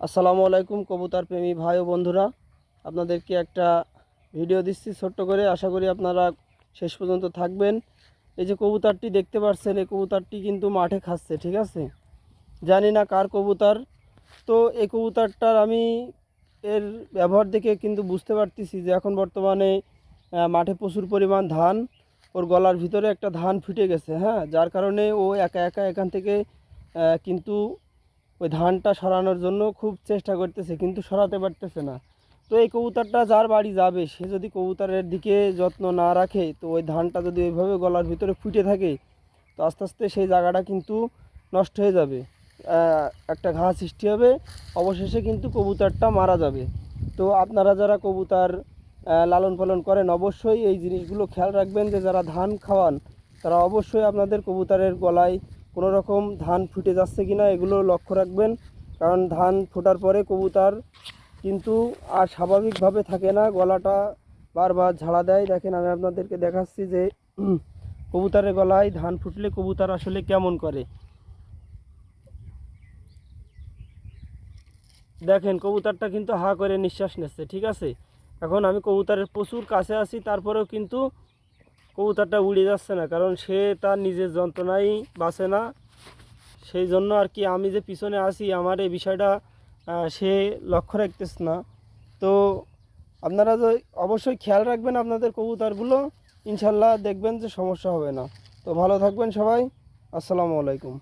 আসসালামু আলাইকুম কবুতর প্রেমী ভাই ও বন্ধুরা, আপনাদেরকে একটা ভিডিও দিচ্ছি ছোট্ট করে। আশা করি আপনারা শেষ পর্যন্ত থাকবেন। এই যে কবুতরটি দেখতে পাচ্ছেন, এই কবুতরটি কিন্তু মাঠে খাচ্ছে, ঠিক আছে? জানি না কার কবুতর। তো এই কবুতরটার আমি এর ব্যবহার দেখে কিন্তু বুঝতে পারতেছি যে এখন বর্তমানে মাঠে প্রচুর পরিমাণ ধান, ওর গলার ভিতরে একটা ধান ফুটে গেছে, হ্যাঁ, যার কারণে ও একা একা এখান থেকে কিন্তু ওই ধানটা সরানোর জন্য খুব চেষ্টা করতেছে, কিন্তু সরাতে পারতেছে না। তো এই কবুতরটা যার বাড়ি যাবে, সে যদি কবুতরের দিকে যত্ন না রাখে, তো ওই ধানটা যদি ওইভাবে গলার ভিতরে ফুটে থাকে, তো আস্তে আস্তে সেই জায়গাটা কিন্তু নষ্ট হয়ে যাবে, একটা ঘা সৃষ্টি হবে, অবশেষে কিন্তু কবুতরটা মারা যাবে। তো আপনারা যারা কবুতর লালন পালন করেন, অবশ্যই এই জিনিসগুলো খেয়াল রাখবেন যে যারা ধান খাওয়ান তারা অবশ্যই আপনাদের কবুতরের গলায় কোনো রকম ধান ফুটে যাচ্ছে কিনা এগুলো লক্ষ্য রাখবেন। কারণ ধান ফোটার পরে কবুতর কিন্তু আর স্বাভাবিকভাবে থাকে না, গলাটা বারবার ঝাড়া দেয়। দেখেন, আমি আপনাদেরকে দেখাচ্ছি যে কবুতরের গলায় ধান ফুটলে কবুতর আসলে কেমন করে। দেখেন, কবুতরটা কিন্তু হা করে নিঃশ্বাস নিচ্ছে, ঠিক আছে? এখন আমি কবুতরের প্রচুর কাছে আছি, তারপরেও কিন্তু কবুতরটা উড়ে যাচ্ছে না, কারণ সে তার নিজের যন্ত্রণাই বাঁচে না। সেই জন্য আর কি আমি যে পিছনে আছি, আমার এই বিষয়টা সে লক্ষ্য রাখতেছে না। তো আপনারা তো অবশ্যই খেয়াল রাখবেন আপনাদের কবুতরগুলো, ইনশাল্লাহ দেখবেন যে সমস্যা হবে না। তো ভালো থাকবেন সবাই। আসসালামু আলাইকুম।